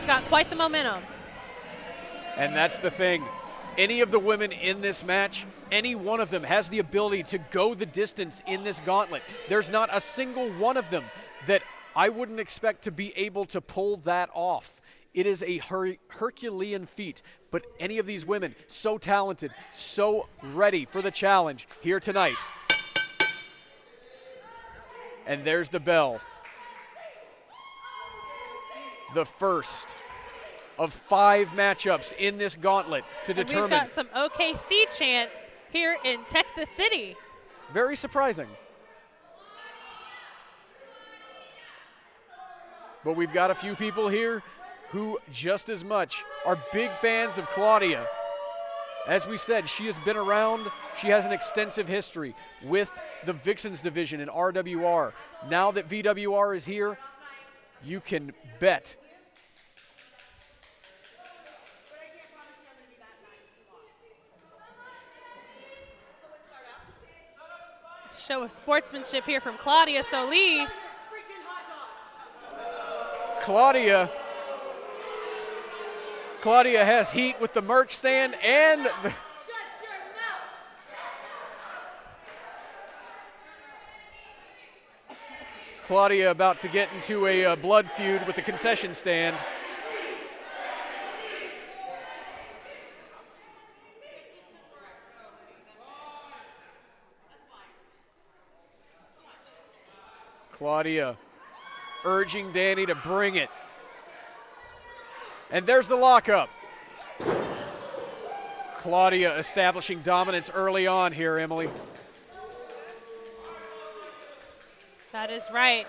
got quite the momentum. And that's the thing. Any of the women in this match, any one of them has the ability to go the distance in this gauntlet. There's not a single one of them that I wouldn't expect to be able to pull that off. It is a Herculean feat, but any of these women, so talented, so ready for the challenge here tonight. And there's the bell. The first of 5 matchups in this gauntlet to determine. We've got some OKC chants here in Texas City. Very surprising. But we've got a few people here who just as much are big fans of Claudia. As we said, she has been around. She has an extensive history with the Vixens division in RWR. Now that VWR is here, you can bet. Show of sportsmanship here from Claudia Solis. Claudia has heat with the merch stand and Claudia about to get into a blood feud with the concession stand. Claudia urging Danni to bring it. And there's the lockup. Claudia establishing dominance early on here, Emily. That is right.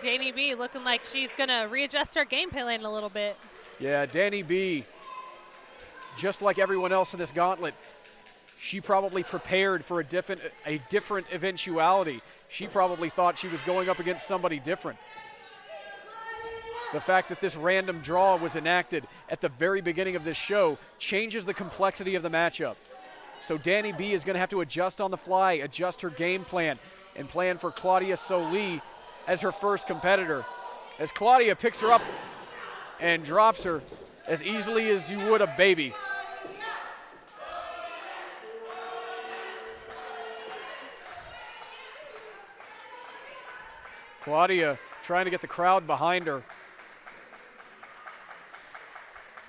Danni B looking like she's going to readjust her game plan a little bit. Yeah, Danni B, just like everyone else in this gauntlet, she probably prepared for a different eventuality. She probably thought she was going up against somebody different. The fact that this random draw was enacted at the very beginning of this show changes the complexity of the matchup. So Danni B is going to have to adjust on the fly, adjust her game plan, and plan for Claudia Solis as her first competitor. As Claudia picks her up and drops her as easily as you would a baby. Claudia trying to get the crowd behind her.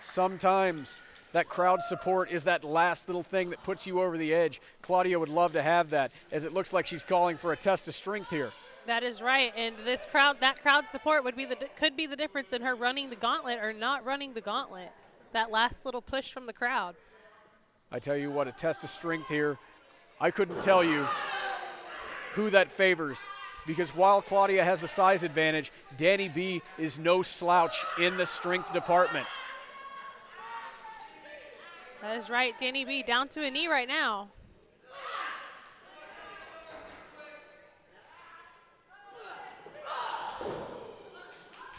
Sometimes that crowd support is that last little thing that puts you over the edge. Claudia would love to have that, as it looks like she's calling for a test of strength here. That is right, and that crowd support could be the difference in her running the gauntlet or not running the gauntlet. That last little push from the crowd. I tell you what, a test of strength here. I couldn't tell you who that favors, because while Claudia has the size advantage, Danni B is no slouch in the strength department. That is right. Danni B down to a knee right now.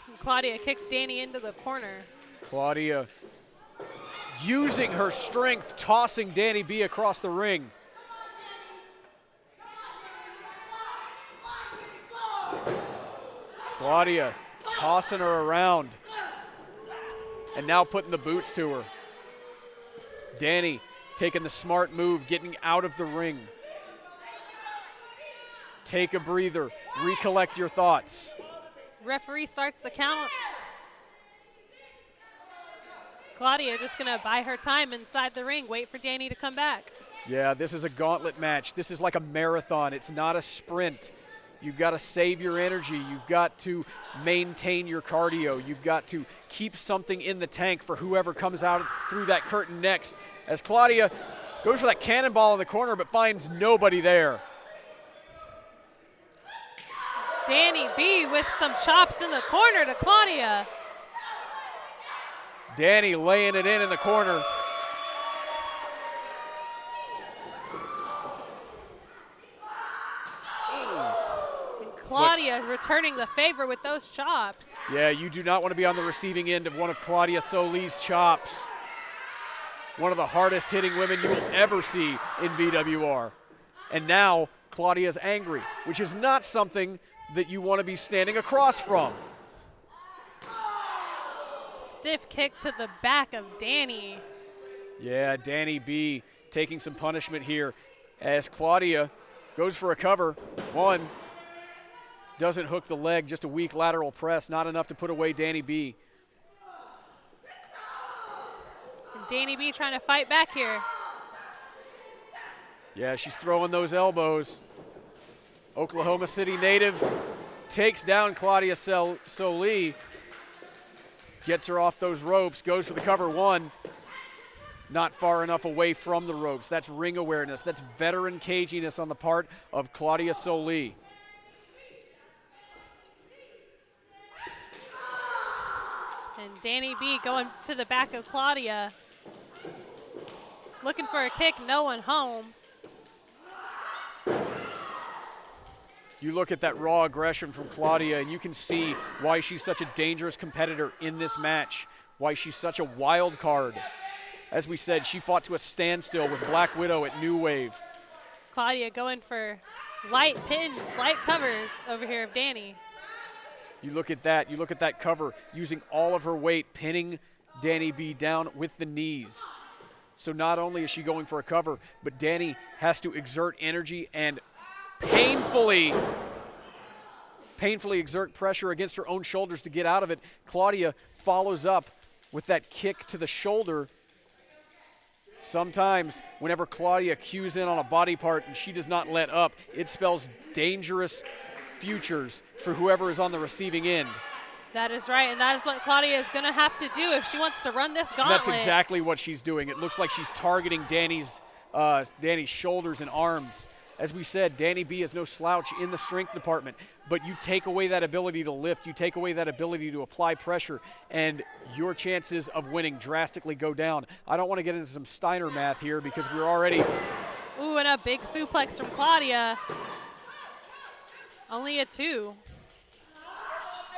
And Claudia kicks Danni into the corner. Claudia using her strength, tossing Danni B across the ring. Claudia tossing her around and now putting the boots to her. Danni taking the smart move, getting out of the ring. Take a breather, recollect your thoughts. Referee starts the count. Claudia just going to buy her time inside the ring, wait for Danni to come back. Yeah, this is a gauntlet match. This is like a marathon. It's not a sprint. You've got to save your energy. You've got to maintain your cardio. You've got to keep something in the tank for whoever comes out through that curtain next. As Claudia goes for that cannonball in the corner but finds nobody there. Danni B with some chops in the corner to Claudia. Danni laying it in the corner. Claudia returning the favor with those chops. Yeah, you do not want to be on the receiving end of one of Claudia Solis' chops. One of the hardest hitting women you will ever see in VWR. And now Claudia's angry, which is not something that you want to be standing across from. stiff kick to the back of Danni. Yeah, Danni B taking some punishment here as Claudia goes for a cover. One, doesn't hook the leg, just a weak lateral press, not enough to put away Danni B. And Danni B trying to fight back here. Yeah, she's throwing those elbows. Oklahoma City native takes down Claudia Solis, gets her off those ropes, goes for the cover. One, not far enough away from the ropes. That's ring awareness. That's veteran caginess on the part of Claudia Solis. And Danni B going to the back of Claudia. Looking for a kick, no one home. You look at that raw aggression from Claudia, and you can see why she's such a dangerous competitor in this match, why she's such a wild card. As we said, she fought to a standstill with Black Widow at New Wave. Claudia going for light pins, light covers over here of Danni. You look at that cover, using all of her weight, pinning Danni B down with the knees. So not only is she going for a cover, but Danni has to exert energy and painfully exert pressure against her own shoulders to get out of it. Claudia follows up with that kick to the shoulder. Sometimes whenever Claudia cues in on a body part and she does not let up, it spells dangerous futures for whoever is on the receiving end. That is right, and that is what Claudia is going to have to do if she wants to run this gauntlet. That's exactly what she's doing. It looks like she's targeting Danni's shoulders and arms. As we said, Danni B is no slouch in the strength department, but you take away that ability to lift, you take away that ability to apply pressure, and your chances of winning drastically go down. I don't want to get into some Steiner math here because we're already... Ooh, and a big suplex from Claudia. Only a 2.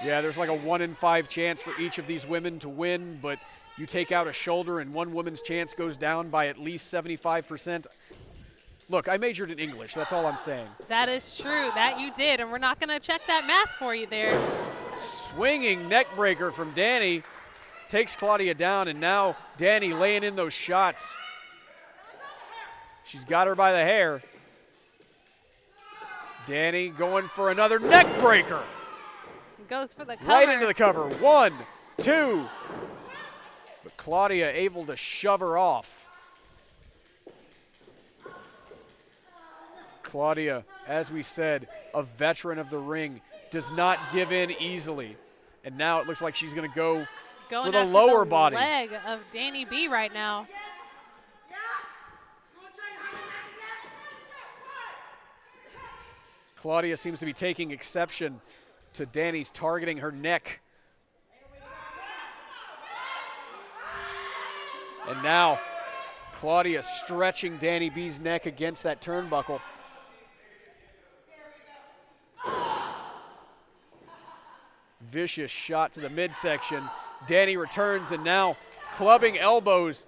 Yeah, there's like a 1 in 5 chance for each of these women to win, but you take out a shoulder and one woman's chance goes down by at least 75%. Look, I majored in English. That's all I'm saying. That is true. That you did, and we're not going to check that math for you there. Swinging neck breaker from Danni takes Claudia down, and now Danni laying in those shots. She's got her by the hair. Danni going for another neck breaker. Goes for the cover. Right into the cover. 1, 2. But Claudia able to shove her off. Claudia, as we said, a veteran of the ring, does not give in easily. And now it looks like she's going to go for the lower body. Leg of Danni B right now. Claudia seems to be taking exception to Danni's targeting her neck. And now Claudia stretching Danni B's neck against that turnbuckle. Vicious shot to the midsection. Danni returns, and now clubbing elbows.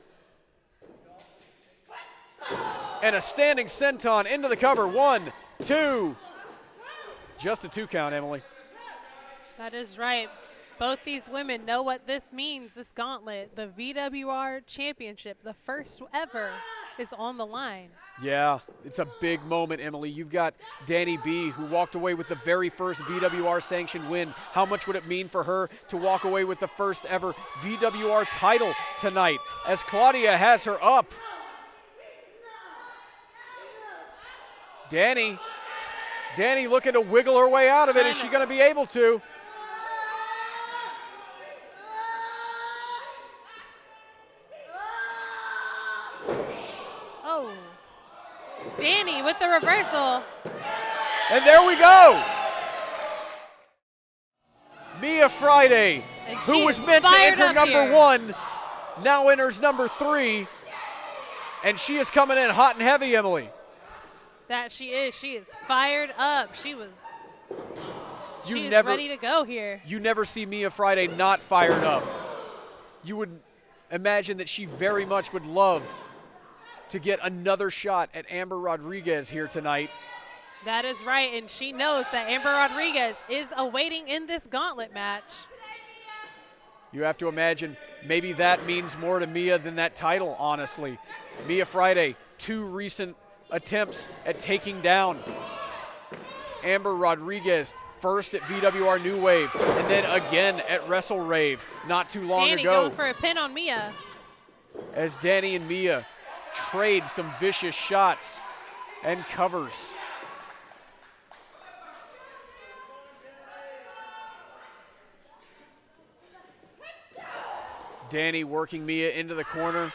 And a standing senton into the cover. 1, 2. Just a 2 count, Emily. That is right. Both these women know what this means, this gauntlet. The VWR Championship, the first ever, is on the line. Yeah, it's a big moment, Emily. You've got Danni B, who walked away with the very first VWR sanctioned win. How much would it mean for her to walk away with the first ever VWR title tonight as Claudia has her up? Danni looking to wiggle her way out of it. Is she going to be able to? Danni with the reversal. And there we go. Mia Friday, who was meant to enter number 1, now enters number 3. And she is coming in hot and heavy, Emily. That she is. She is fired up. She is ready to go here. You never see Mia Friday not fired up. You would imagine that she very much would love to get another shot at Amber Rodriguez here tonight. That is right, and she knows that Amber Rodriguez is awaiting in this gauntlet match. You have to imagine maybe that means more to Mia than that title, honestly. Mia Friday, 2 recent attempts at taking down Amber Rodriguez, first at VWR New Wave, and then again at Wrestle Rave not too long Danni ago. going for a pin on Mia. As Danni and Mia trade some vicious shots and covers. Danni working Mia into the corner.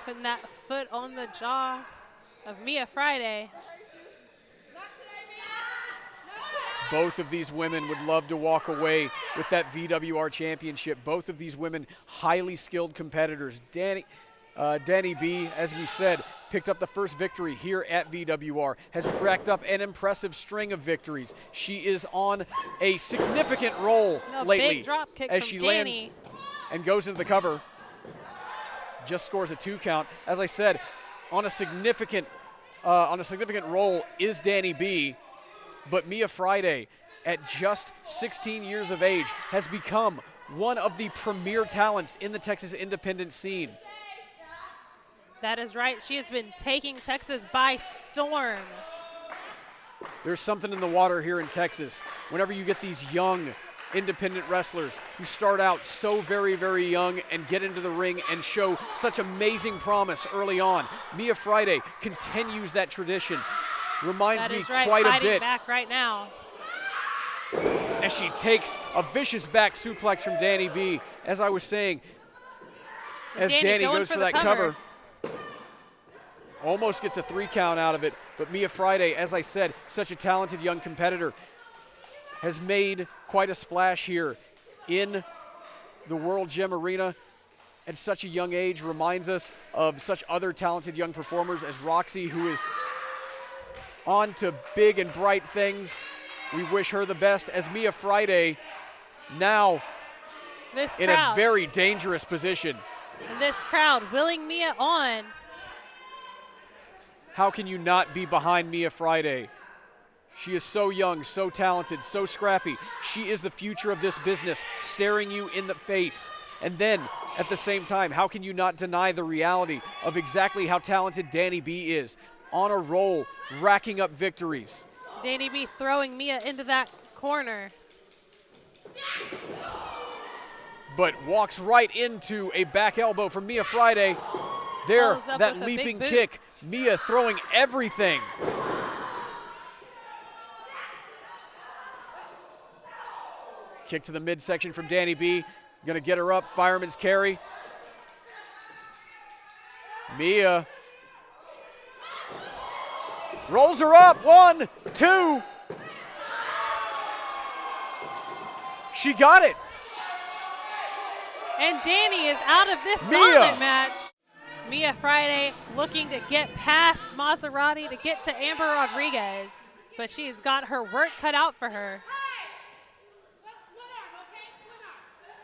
Putting that foot on the jaw of Mia Friday. Both of these women would love to walk away with that VWR championship. Both of these women, highly skilled competitors. Danni B, as we said, picked up the first victory here at VWR, has racked up an impressive string of victories. She is on a significant roll lately big drop kick as from she Danni. lands and goes into the cover. Just scores a 2 count. As I said, on a significant roll is Danni B. But Mia Friday, at just 16 years of age, has become one of the premier talents in the Texas independent scene. That is right. She has been taking Texas by storm. There's something in the water here in Texas. Whenever you get these young independent wrestlers who start out so very, very young and get into the ring and show such amazing promise early on. Mia Friday continues that tradition. Reminds me quite a bit. Back right now. As she takes a vicious back suplex from Danni B. As I was saying, as Danni goes for that cover, almost gets a 3 count out of it. But Mia Friday, as I said, such a talented young competitor, has made quite a splash here in the World Gym Arena at such a young age. Reminds us of such other talented young performers as Roxy, who is on to big and bright things. We wish her the best as Mia Friday now in a very dangerous position. And this crowd willing Mia on. How can you not be behind Mia Friday? She is so young, so talented, so scrappy. She is the future of this business, staring you in the face. And then, at the same time, how can you not deny the reality of exactly how talented Danni B is? On a roll, racking up victories. Danni B throwing Mia into that corner. But walks right into a back elbow from Mia Friday. There, that leaping kick. Mia throwing everything. Kick to the midsection from Danni B. Gonna get her up, fireman's carry. Mia rolls her up, 1, 2. She got it. And Danni is out of this gauntlet match. Mia Friday looking to get past Maserati to get to Amber Rodriguez, but she's got her work cut out for her.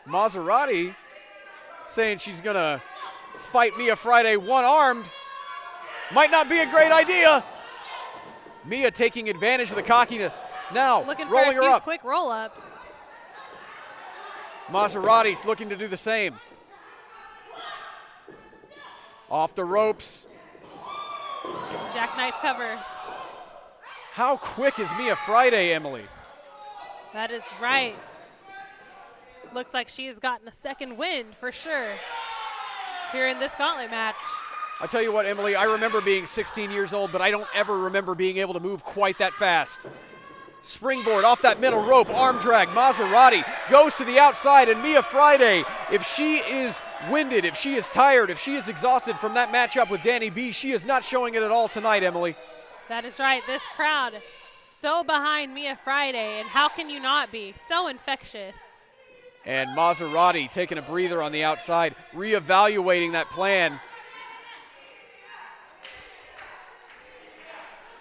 Maserati saying she's gonna fight Mia Friday one-armed. Might not be a great idea. Mia taking advantage of the cockiness. Now, looking rolling for a her few up. quick roll-ups. Maserati looking to do the same. Off the ropes. Jackknife cover. How quick is Mia Friday, Emily? That is right. Looks like she has gotten a second wind for sure here in this gauntlet match. I tell you what, Emily, I remember being 16 years old, but I don't ever remember being able to move quite that fast. Springboard off that middle rope, arm drag. Maserati goes to the outside, and Mia Friday, if she is winded, if she is tired, if she is exhausted from that matchup with Danni B, she is not showing it at all tonight, Emily. That is right. This crowd so behind Mia Friday, and how can you not be? So infectious. And Maserati taking a breather on the outside, reevaluating that plan.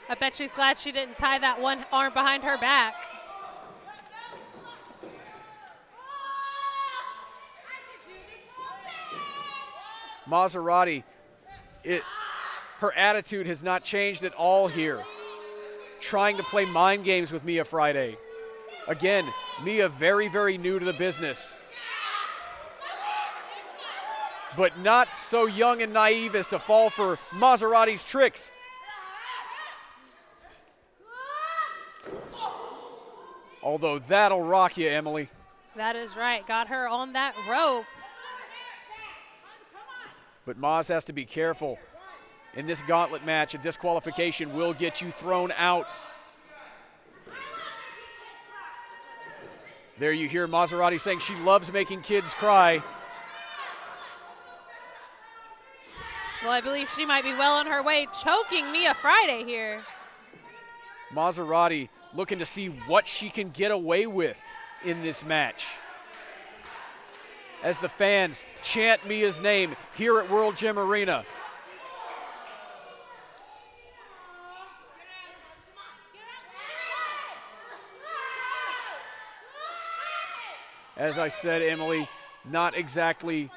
I bet she's glad she didn't tie that one arm behind her back. Maserati, her attitude has not changed at all here. Trying to play mind games with Mia Friday. Again, Mia very, very new to the business, but not so young and naive as to fall for Maserati's tricks. Although that'll rock you, Emily. That is right. Got her on that rope. But Maz has to be careful. In this gauntlet match, a disqualification will get you thrown out. There you hear Maserati saying she loves making kids cry. Well, I believe she might be well on her way, choking Mia Friday here. Maserati looking to see what she can get away with in this match. As the fans chant Mia's name here at World Gym Arena. As I said, Emily, not exactly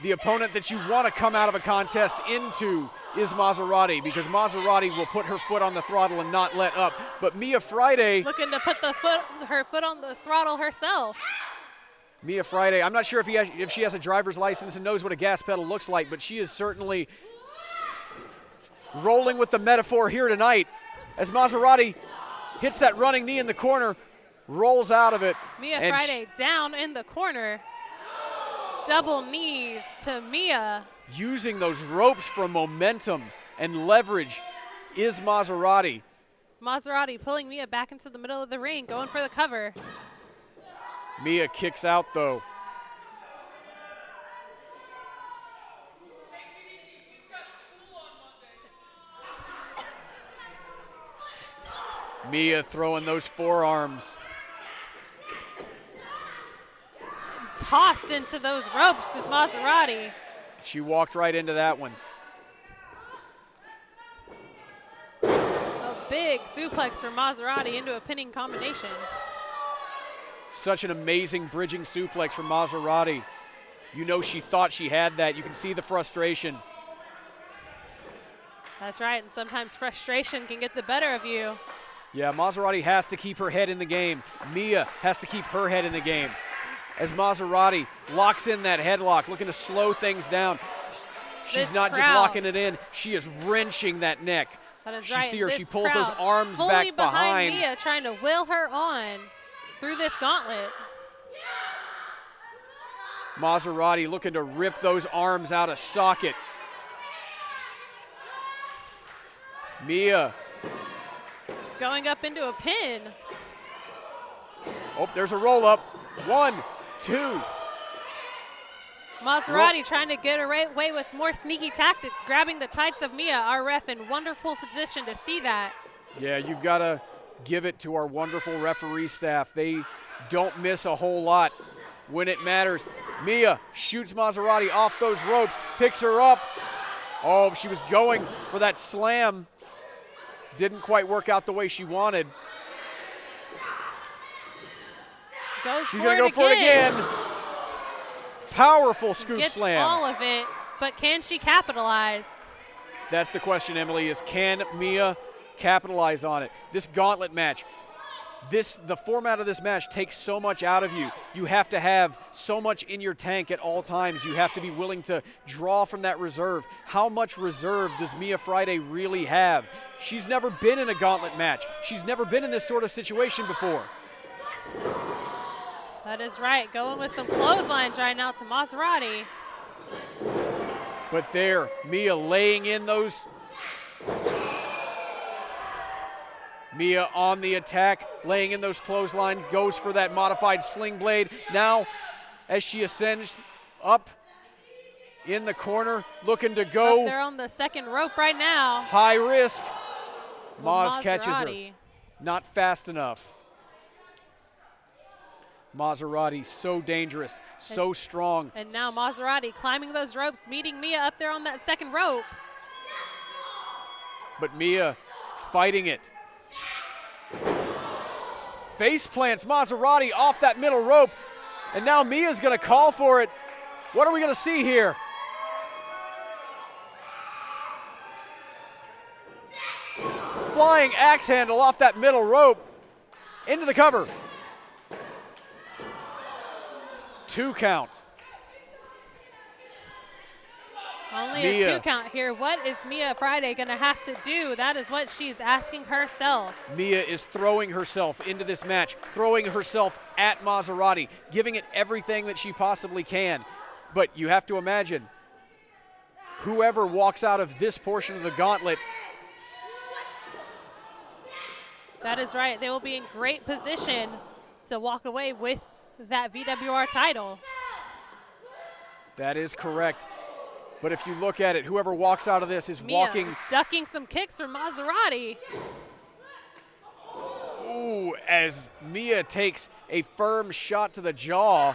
the opponent that you want to come out of a contest into is Maserati, because Maserati will put her foot on the throttle and not let up. But Mia Friday, looking to put her foot on the throttle herself. Mia Friday, I'm not sure if she has a driver's license and knows what a gas pedal looks like, but she is certainly rolling with the metaphor here tonight as Maserati hits that running knee in the corner, rolls out of it. Mia Friday down in the corner. Double knees to Mia. Using those ropes for momentum and leverage is Maserati. Maserati pulling Mia back into the middle of the ring, going for the cover. Mia kicks out, though. Mia throwing those forearms. Tossed into those ropes is Maserati. She walked right into that one. A big suplex for Maserati into a pinning combination. Such an amazing bridging suplex from Maserati. You know she thought she had that. You can see the frustration. That's right, and sometimes frustration can get the better of you. Yeah, Maserati has to keep her head in the game. Mia has to keep her head in the game. As Maserati locks in that headlock, looking to slow things down. She's not just locking it in, she is wrenching that neck. That is you right. see her, she pulls those arms back behind. Mia, trying to will her on through this gauntlet. Maserati looking to rip those arms out of socket. Mia. Going up into a pin. Oh, there's a roll up. 1, 2. Maserati trying to get away with more sneaky tactics, grabbing the tights of Mia. Our ref in wonderful position to see that. Yeah, you've got to give it to our wonderful referee staff. They don't miss a whole lot when it matters. Mia shoots Maserati off those ropes, picks her up. Oh, she was going for that slam. Didn't quite work out the way she wanted. She's going to go for it again. Powerful scoop slam. All of it, but can she capitalize? That's the question, Emily, is can Mia capitalize on it? This gauntlet match, the format of this match takes so much out of you. You have to have so much in your tank at all times. You have to be willing to draw from that reserve. How much reserve does Mia Friday really have? She's never been in a gauntlet match. She's never been in this sort of situation before. That is right. Going with some clotheslines right now to Maserati. But there, Mia laying in those. Mia on the attack, laying in those clothesline, goes for that modified sling blade. Now, as she ascends up in the corner, looking to go. They're on the second rope right now. High risk. Maz catches her. Not fast enough. Maserati, so dangerous, so strong. And now Maserati climbing those ropes, meeting Mia up there on that second rope. But Mia fighting it. Face plants Maserati off that middle rope. And now Mia's going to call for it. What are we going to see here? Flying axe handle off that middle rope into the cover. 2 count. Only Mia. a 2 count here. What is Mia Friday going to have to do? That is what she's asking herself. Mia is throwing herself into this match, throwing herself at Maserati, giving it everything that she possibly can. But you have to imagine, whoever walks out of this portion of the gauntlet. That is right. They will be in great position to walk away with that VWR title. That is correct. But if you look at it, whoever walks out of this is Mia walking. ducking some kicks from Maserati. Ooh, as Mia takes a firm shot to the jaw.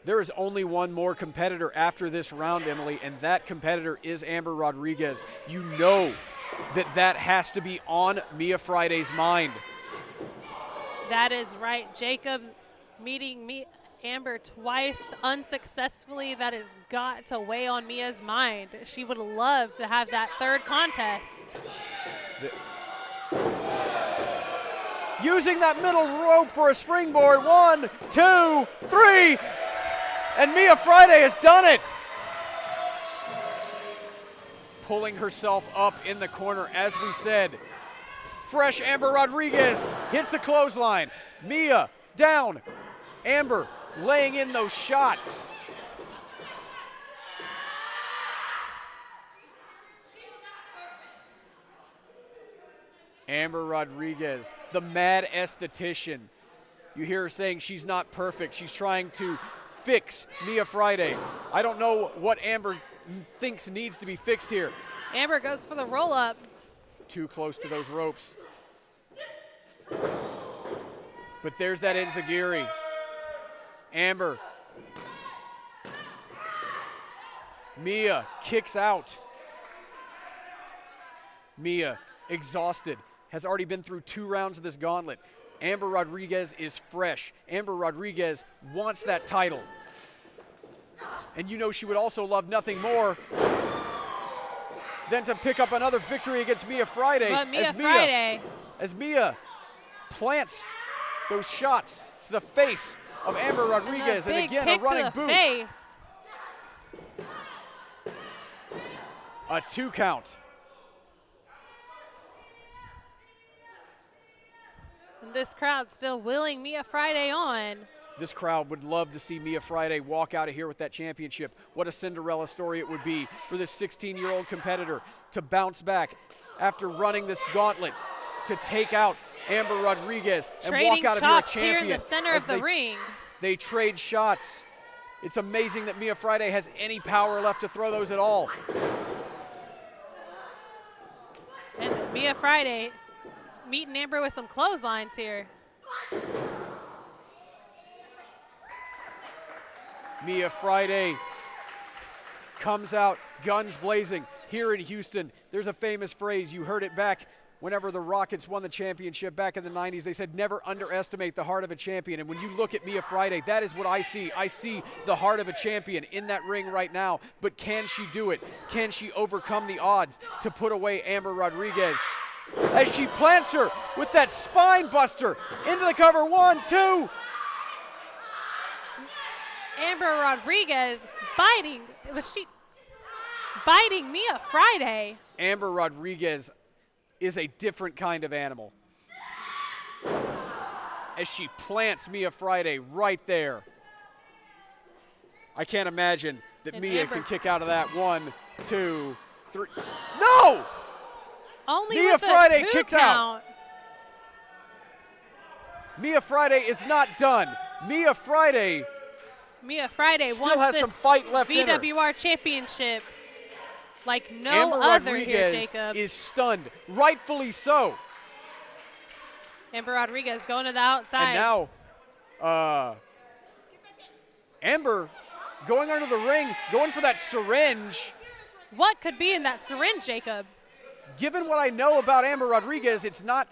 There is only one more competitor after this round, Emily, and that competitor is Amber Rodriguez. You know that has to be on Mia Friday's mind. That is right. Jacob meeting Amber twice unsuccessfully. That has got to weigh on Mia's mind. She would love to have that third contest. Using that middle rope for a springboard. 1, 2, 3. And Mia Friday has done it. Pulling herself up in the corner, as we said. Fresh Amber Rodriguez hits the clothesline. Mia down. Amber laying in those shots. Amber Rodriguez, the mad esthetician. You hear her saying she's not perfect. She's trying to fix Mia Friday. I don't know what Amber thinks needs to be fixed here. Amber goes for the roll-up. Too close to those ropes. But there's that enziguri. Amber. Mia kicks out. Mia, exhausted, has already been through 2 rounds of this gauntlet. Amber Rodriguez is fresh. Amber Rodriguez wants that title. And you know she would also love nothing more than to pick up another victory against Mia Friday. But As Mia plants those shots to the face of Amber Rodriguez, and again a running boot. Face. A 2 count. And this crowd still willing Mia Friday on. This crowd would love to see Mia Friday walk out of here with that championship. What a Cinderella story it would be for this 16-year-old competitor to bounce back after running this gauntlet to take out Amber Rodriguez and walk out of here a champion. Here in the center of the ring. They trade shots. It's amazing that Mia Friday has any power left to throw those at all. And Mia Friday meeting Amber with some clotheslines here. Mia Friday comes out guns blazing. Here in Houston, there's a famous phrase. You heard it back whenever the Rockets won the championship back in the 90s. They said, never underestimate the heart of a champion. And when you look at Mia Friday, that is what I see. I see the heart of a champion in that ring right now. But can she do it? Can she overcome the odds to put away Amber Rodriguez? As she plants her with that spine buster into the cover. 1, 2. Amber Rodriguez biting. Was she biting Mia Friday? Amber Rodriguez is a different kind of animal. As she plants Mia Friday right there. I can't imagine that Mia can kick out of that. 1, 2, 3. No! Only Mia with Friday a 2 kicked count. out. Mia Friday is not done. Mia Friday still wants has some fight left in her. VWR championship like no Amber other Rodriguez here, Jacob. is stunned, rightfully so. Amber Rodriguez going to the outside. And now, Amber going under the ring, going for that syringe. What could be in that syringe, Jacob? Given what I know about Amber Rodriguez, it's not.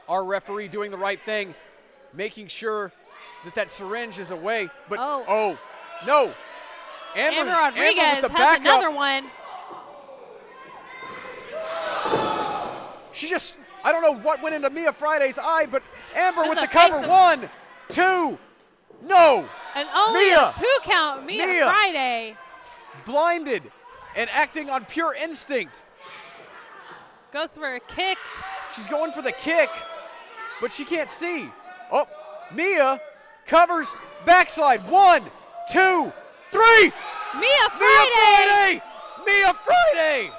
Our referee doing the right thing, making sure that syringe is away. But no, Amber Rodriguez with the has backup. another one. I don't know what went into Mia Friday's eye, but Amber To with the the cover. face of- 1, 2, no. And only Mia. a 2 count. Mia Friday Blinded and acting on pure instinct. goes for a kick. She's going for the kick, but she can't see. Oh, Mia covers backslide. 1, 2, 3. Mia Friday. Mia Friday! Mia Friday!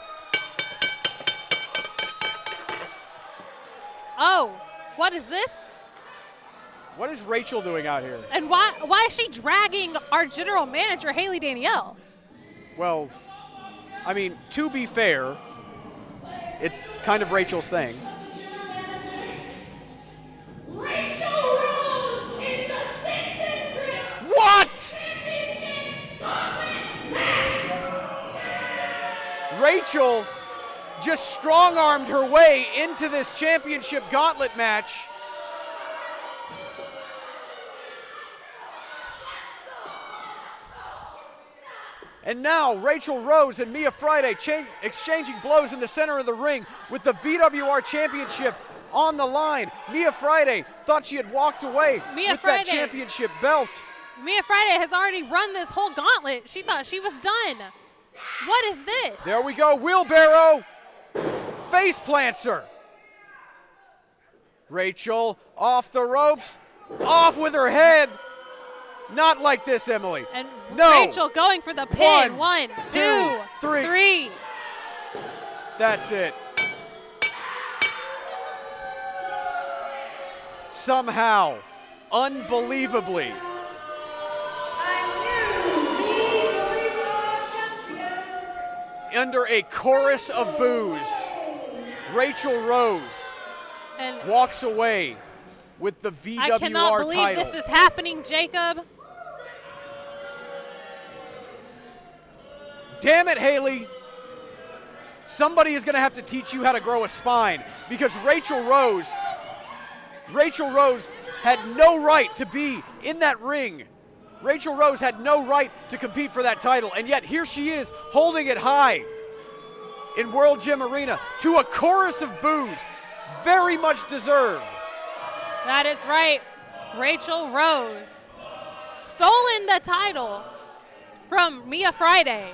Oh, what is this? What is Raychell doing out here? And why is she dragging our general manager, Haley Danielle? Well, I mean, to be fair, it's kind of Raychell's thing. What? Raychell just strong-armed her way into this championship gauntlet match. And now Raychell Rose and Mia Friday exchanging blows in the center of the ring with the VWR Championship on the line. Mia Friday thought she had walked away with that championship belt. Mia Friday has already run this whole gauntlet. She thought she was done. What is this? There we go, wheelbarrow, face plants her. Raychell off the ropes, off with her head. Not like this, Emily. And no. Raychell going for the pin. 1, 2, 3. That's it. Somehow, unbelievably, under a chorus of boos, Raychell Rose And walks away with the VWR title. I cannot believe this is happening, Jacob. Damn it, Haley. Somebody is going to have to teach you how to grow a spine, because Raychell Rose had no right to be in that ring. Raychell Rose had no right to compete for that title, and yet here she is holding it high in World Gym Arena to a chorus of boos. Very much deserved. That is right. Raychell Rose stolen the title from Mia Friday.